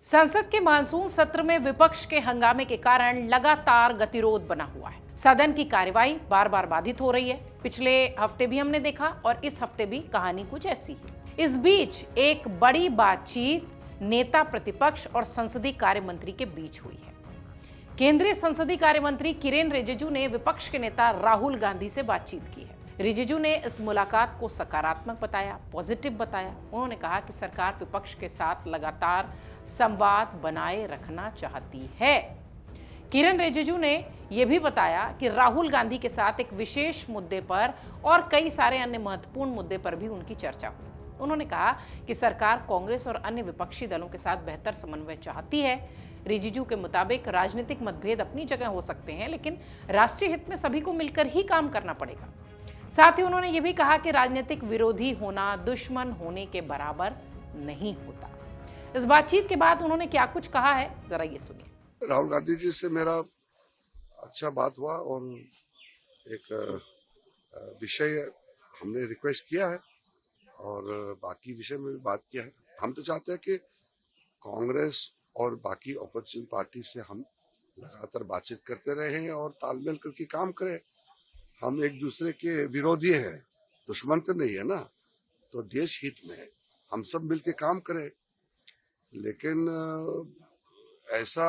संसद के मानसून सत्र में विपक्ष के हंगामे के कारण लगातार गतिरोध बना हुआ है। सदन की कार्यवाही बार बार बाधित हो रही है। पिछले हफ्ते भी हमने देखा और इस हफ्ते भी कहानी कुछ ऐसी है। इस बीच एक बड़ी बातचीत नेता प्रतिपक्ष और संसदीय कार्य मंत्री के बीच हुई है। केंद्रीय संसदीय कार्य मंत्री किरेन रिजिजू ने विपक्ष के नेता राहुल गांधी से बातचीत की है। रिजिजू ने इस मुलाकात को सकारात्मक बताया, पॉजिटिव बताया। उन्होंने कहा कि सरकार विपक्ष के साथ लगातार संवाद बनाए रखना चाहती है। किरेन रिजिजू ने यह भी बताया कि राहुल गांधी के साथ एक विशेष मुद्दे पर और कई सारे अन्य महत्वपूर्ण मुद्दे पर भी उनकी चर्चा हुई। उन्होंने कहा कि सरकार कांग्रेस और अन्य विपक्षी दलों के साथ बेहतर समन्वय चाहती है। रिजिजू के मुताबिक राजनीतिक मतभेद अपनी जगह हो सकते हैं, लेकिन राष्ट्रीय हित में सभी को मिलकर ही काम करना पड़ेगा। साथ ही उन्होंने ये भी कहा कि राजनीतिक विरोधी होना दुश्मन होने के बराबर नहीं होता। इस बातचीत के बाद उन्होंने क्या कुछ कहा है, जरा ये सुनिए। राहुल गांधी जी से मेरा अच्छा बात हुआ और एक विषय हमने रिक्वेस्ट किया है और बाकी विषय में भी बात किया है। हम तो चाहते हैं कि कांग्रेस और बाकी ऑपोजिशन पार्टी से हम लगातार बातचीत करते रहें और तालमेल करके काम करें। हम एक दूसरे के विरोधी हैं, दुश्मन तो नहीं है ना, तो देश हित में हम सब मिलके काम करें। लेकिन ऐसा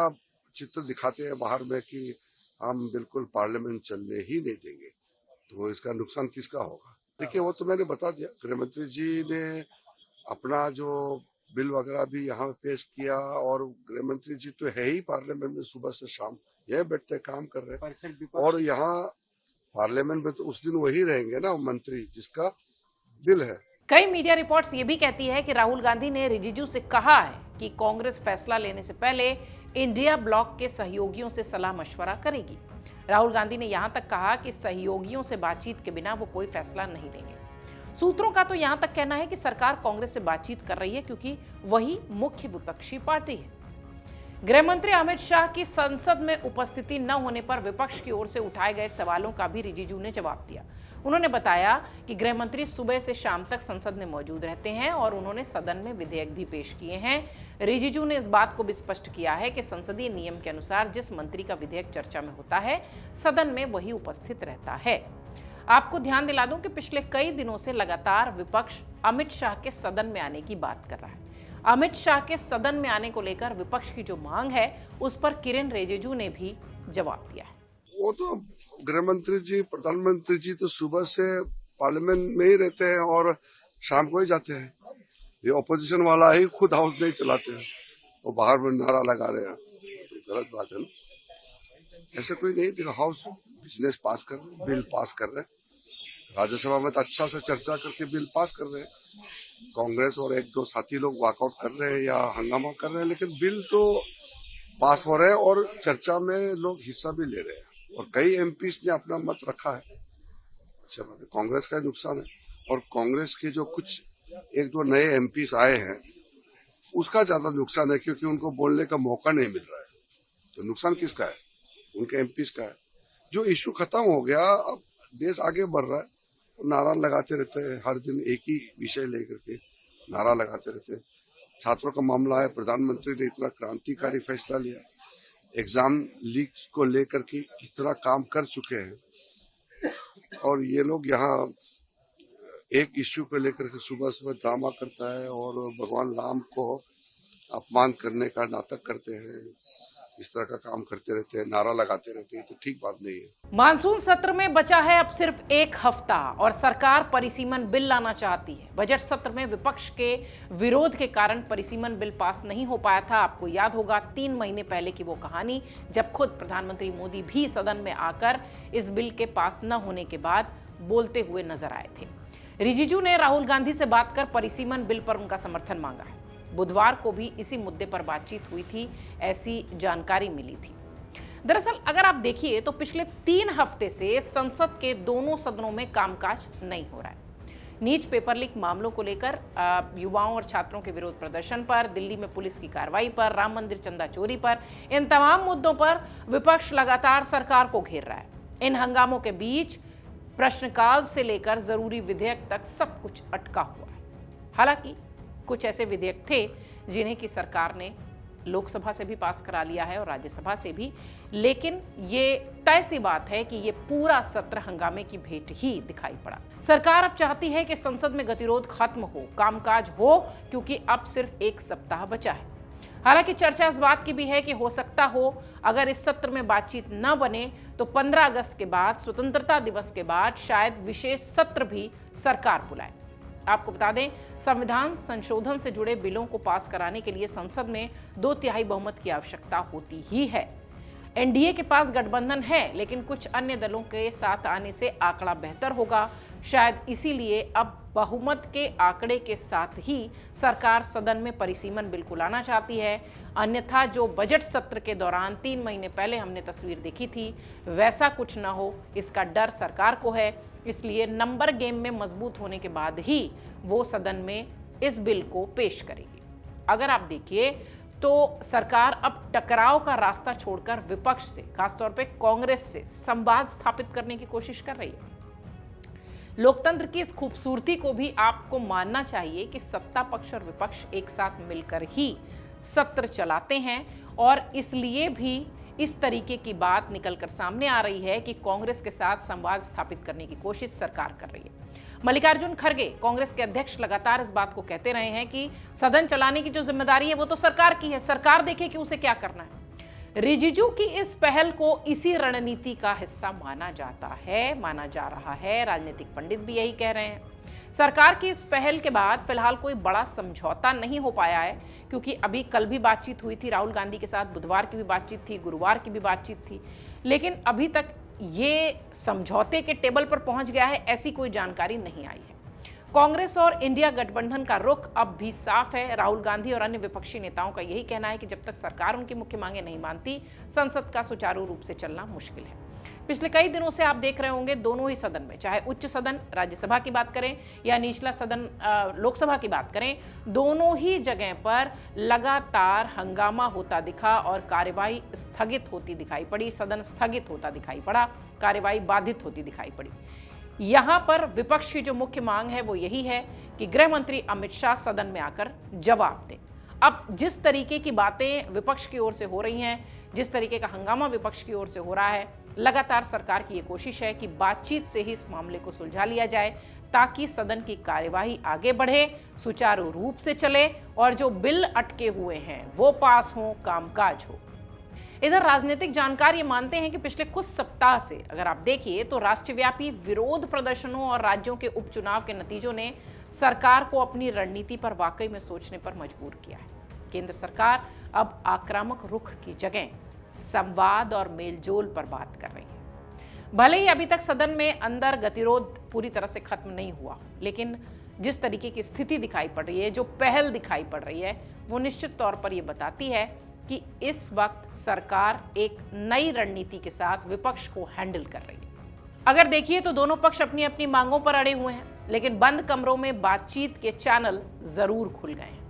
चित्र दिखाते हैं बाहर में कि हम बिल्कुल पार्लियामेंट चलने ही नहीं देंगे, तो इसका नुकसान किसका होगा? देखिए, वो तो मैंने बता दिया। गृह मंत्री जी ने अपना जो बिल वगैरह भी यहाँ पेश किया और गृह मंत्री जी तो है ही पार्लियामेंट में, सुबह से शाम यह बैठते काम कर रहे हैं और यहाँ पार्लियामेंट में तो उस दिन वही रहेंगे ना मंत्री जिसका बिल है। कई मीडिया रिपोर्ट्स ये भी कहती है कि राहुल गांधी ने रिजिजू से कहा है कि कांग्रेस फैसला लेने से पहले इंडिया ब्लॉक के सहयोगियों से सलाह मशवरा करेगी। राहुल गांधी ने यहां तक कहा कि सहयोगियों से बातचीत के बिना वो कोई फैसला नहीं लेंगे। सूत्रों का तो यहां तक कहना है कि सरकार कांग्रेस से बातचीत कर रही है क्योंकि वही मुख्य विपक्षी पार्टी है। गृह मंत्री अमित शाह की संसद में उपस्थिति न होने पर विपक्ष की ओर से उठाए गए सवालों का भी रिजिजू ने जवाब दिया। उन्होंने बताया कि गृह मंत्री सुबह से शाम तक संसद में मौजूद रहते हैं और उन्होंने सदन में विधेयक भी पेश किए हैं। रिजिजू ने इस बात को भी स्पष्ट किया है कि संसदीय नियम के अनुसार जिस मंत्री का विधेयक चर्चा में होता है, सदन में वही उपस्थित रहता है। आपको ध्यान दिला दूं कि पिछले कई दिनों से लगातार विपक्ष अमित शाह के सदन में आने की बात कर रहा है। अमित शाह के सदन में आने को लेकर विपक्ष की जो मांग है, उस पर किरेन रिजिजू ने भी जवाब दिया है। वो तो गृह मंत्री जी, प्रधानमंत्री जी तो सुबह से पार्लियामेंट में ही रहते हैं और शाम को ही जाते हैं। ये ऑपोजिशन वाला ही खुद हाउस नहीं चलाते हैं, वो बाहर में नारा लगा रहे हैं, तो गलत बात है ना। ऐसा कोई नहीं, देखो हाउस बिजनेस पास कर रहे हैं, बिल पास कर रहे हैं। राज्यसभा में तो अच्छा से चर्चा करके बिल पास कर रहे हैं। कांग्रेस और एक दो साथी लोग वॉकआउट कर रहे हैं या हंगामा कर रहे हैं, लेकिन बिल तो पास हो रहे हैं और चर्चा में लोग हिस्सा भी ले रहे हैं और कई एमपीज ने अपना मत रखा है। अच्छा, कांग्रेस का नुकसान है और कांग्रेस के जो कुछ एक दो नए एमपीज आए हैं उसका ज्यादा नुकसान है, क्योंकि उनको बोलने का मौका नहीं मिल रहा है। तो नुकसान किसका है? उनके एमपीज का है। जो इश्यू खत्म हो गया, अब देश आगे बढ़ रहा है, नारा लगाते रहते हैं, हर दिन एक ही विषय लेकर के नारा लगाते रहते हैं। छात्रों का मामला है, प्रधानमंत्री ने इतना क्रांतिकारी फैसला लिया, एग्जाम लीक्स को लेकर के इतना काम कर चुके हैं और ये लोग यहाँ एक इश्यू को लेकर के सुबह सुबह ड्रामा करता है और भगवान राम को अपमान करने का नाटक करते हैं, इस तरह का काम करते रहते हैं, नारा लगाते रहते हैं, तो ठीक बात नहीं है। मानसून सत्र में बचा है अब सिर्फ एक हफ्ता और सरकार परिसीमन बिल लाना चाहती है। बजट सत्र में विपक्ष के विरोध के कारण परिसीमन बिल पास नहीं हो पाया था। आपको याद होगा 3 महीने पहले की वो कहानी, जब खुद प्रधानमंत्री मोदी भी सदन में आकर इस बिल के पास न होने के बाद बोलते हुए नजर आए थे। रिजिजू ने राहुल गांधी से बात कर परिसीमन बिल पर उनका समर्थन मांगा है। बुधवार को भी इसी मुद्दे पर बातचीत हुई थी, ऐसी जानकारी मिली थी। दरअसल अगर आप देखिए तो पिछले 3 हफ्ते से संसद के दोनों सदनों में कामकाज नहीं हो रहा है। नीच पेपर लीक मामलों को लेकर, युवाओं और छात्रों के विरोध प्रदर्शन पर, दिल्ली में पुलिस की कार्रवाई पर, राम मंदिर चंदा चोरी पर, इन तमाम मुद्दों पर विपक्ष लगातार सरकार को घेर रहा है। इन हंगामों के बीच प्रश्नकाल से लेकर जरूरी विधेयक तक सब कुछ अटका हुआ है। हालांकि कुछ ऐसे विधेयक थे जिन्हें की सरकार ने लोकसभा से भी पास करा लिया है और राज्यसभा से भी, लेकिन ये तय सी बात है कि ये पूरा सत्र हंगामे की भेंट ही दिखाई पड़ा। सरकार अब चाहती है कि संसद में गतिरोध खत्म हो, कामकाज हो, क्योंकि अब सिर्फ एक सप्ताह बचा है। हालांकि चर्चा इस बात की भी है कि हो सकता हो अगर इस सत्र में बातचीत न बने तो 15 अगस्त के बाद, स्वतंत्रता दिवस के बाद शायद विशेष सत्र भी सरकार बुलाए। आपको बता दें, संविधान संशोधन से जुड़े बिलों को पास कराने के लिए संसद में 2/3 बहुमत की आवश्यकता होती ही है। एनडीए के पास गठबंधन है, लेकिन कुछ अन्य दलों के साथ आने से आंकड़ा बेहतर होगा। शायद इसीलिए अब बहुमत के आंकड़े के साथ ही सरकार सदन में परिसीमन बिल को लाना चाहती है। अन्यथा जो बजट सत्र के दौरान 3 महीने पहले हमने तस्वीर देखी थी, वैसा कुछ ना हो, इसका डर सरकार को है। इसलिए नंबर गेम में मजबूत होने के बाद ही वो सदन में इस बिल को पेश करेगी। अगर आप देखिए तो सरकार अब टकराव का रास्ता छोड़कर विपक्ष से, खासतौर पे कांग्रेस से संवाद स्थापित करने की कोशिश कर रही है। लोकतंत्र की इस खूबसूरती को भी आपको मानना चाहिए कि सत्ता पक्ष और विपक्ष एक साथ मिलकर ही सत्र चलाते हैं, और इसलिए भी इस तरीके की बात निकलकर सामने आ रही है कि कांग्रेस के साथ संवाद स्थापित करने की कोशिश सरकार कर रही है। मल्लिकार्जुन खड़गे, कांग्रेस के अध्यक्ष, लगातार इस बात को कहते रहे हैं कि सदन चलाने की जो जिम्मेदारी है वो तो सरकार की है, सरकार देखे कि उसे क्या करना है। रिजिजू की इस पहल को इसी रणनीति का हिस्सा माना जा रहा है। राजनीतिक पंडित भी यही कह रहे हैं। सरकार की इस पहल के बाद फिलहाल कोई बड़ा समझौता नहीं हो पाया है, क्योंकि अभी कल भी बातचीत हुई थी राहुल गांधी के साथ, बुधवार की भी बातचीत थी, गुरुवार की भी बातचीत थी, लेकिन अभी तक ये समझौते के टेबल पर पहुंच गया है, ऐसी कोई जानकारी नहीं आई है। कांग्रेस और इंडिया गठबंधन का रुख अब भी साफ है। राहुल गांधी और अन्य विपक्षी नेताओं का यही कहना है कि जब तक सरकार उनकी मुख्य मांगे नहीं मानती, संसद का सुचारू रूप से चलना मुश्किल है। पिछले कई दिनों से आप देख रहे होंगे दोनों ही सदन में, चाहे उच्च सदन राज्यसभा की बात करें या निचला सदन लोकसभा की बात करें, दोनों ही जगह पर लगातार हंगामा होता दिखा और कार्यवाही स्थगित होती दिखाई पड़ी, सदन स्थगित होता दिखाई पड़ा, कार्यवाही बाधित होती दिखाई पड़ी। यहां पर विपक्ष की जो मुख्य मांग है वो यही है कि गृह मंत्री अमित शाह सदन में आकर जवाब दें। अब जिस तरीके की बातें विपक्ष की ओर से हो रही हैं, जिस तरीके का हंगामा विपक्ष की ओर से हो रहा है, लगातार सरकार की ये कोशिश है कि बातचीत से ही इस मामले को सुलझा लिया जाए, ताकि सदन की कार्यवाही आगे बढ़े, सुचारू रूप से चले और जो बिल अटके हुए हैं वो पास हो, कामकाज हो। इधर राजनीतिक जानकार ये मानते हैं कि पिछले कुछ सप्ताह से अगर आप देखिए तो राष्ट्रव्यापी विरोध प्रदर्शनों और राज्यों के उपचुनाव के नतीजों ने सरकार को अपनी रणनीति पर वाकई में सोचने पर मजबूर किया है। केंद्र सरकार अब आक्रामक रुख की जगह संवाद और मेलजोल पर बात कर रही है। भले ही अभी तक सदन में अंदर गतिरोध पूरी तरह से खत्म नहीं हुआ, लेकिन जिस तरीके की स्थिति दिखाई पड़ रही है, जो पहल दिखाई पड़ रही है, वो निश्चित तौर पर यह बताती है कि इस वक्त सरकार एक नई रणनीति के साथ विपक्ष को हैंडल कर रही है। अगर देखिए तो दोनों पक्ष अपनी अपनी मांगों पर अड़े हुए हैं, लेकिन बंद कमरों में बातचीत के चैनल जरूर खुल गए हैं।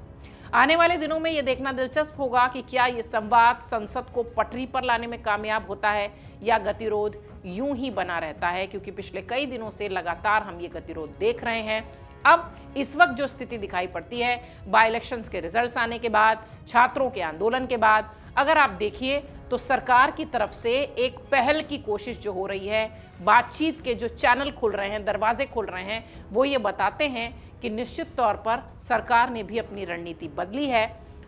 आने वाले दिनों में यह देखना दिलचस्प होगा कि क्या यह संवाद संसद को पटरी पर लाने में कामयाब होता है या गतिरोध यूं ही बना रहता है, क्योंकि पिछले कई दिनों से लगातार हम ये गतिरोध देख रहे हैं। अब इस वक्त जो स्थिति दिखाई पड़ती है, बाई इलेक्शंस के रिजल्ट्स आने के बाद, छात्रों के आंदोलन के बाद, अगर आप देखिए तो सरकार की तरफ से एक पहल की कोशिश जो हो रही है, बातचीत के जो चैनल खुल रहे हैं, दरवाजे खुल रहे हैं, वो ये बताते हैं कि निश्चित तौर पर सरकार ने भी अपनी रणनीति बदली है।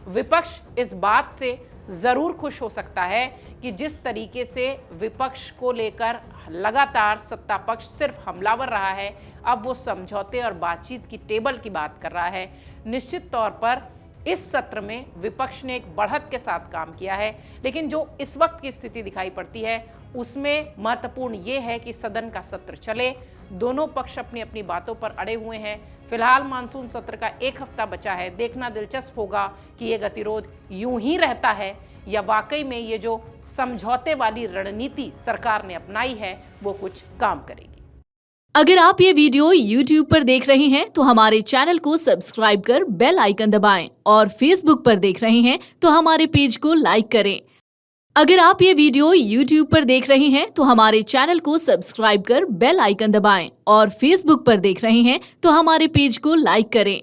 विपक्ष इस बात से जरूर खुश हो सकता है कि जिस तरीके से विपक्ष को लेकर लगातार सत्ता पक्ष सिर्फ हमलावर रहा है, अब वो समझौते और बातचीत की टेबल की बात कर रहा है। निश्चित तौर पर इस सत्र में विपक्ष ने एक बढ़त के साथ काम किया है, लेकिन जो इस वक्त की स्थिति दिखाई पड़ती है उसमें महत्वपूर्ण ये है कि सदन का सत्र चले। दोनों पक्ष अपनी अपनी बातों पर अड़े हुए हैं। फिलहाल मानसून सत्र का 1 हफ्ता बचा है। देखना दिलचस्प होगा कि ये गतिरोध यूं ही रहता है या वाकई में ये जो समझौते वाली रणनीति सरकार ने अपनाई है वो कुछ काम करेगी। अगर आप ये वीडियो YouTube पर देख रहे हैं तो हमारे चैनल को सब्सक्राइब कर बेल आइकन दबाएं, और Facebook पर देख रहे हैं तो हमारे पेज को लाइक करें। अगर आप ये वीडियो YouTube पर देख रहे हैं तो हमारे चैनल को सब्सक्राइब कर बेल आइकन दबाएं, और Facebook पर देख रहे हैं तो हमारे पेज को लाइक करें।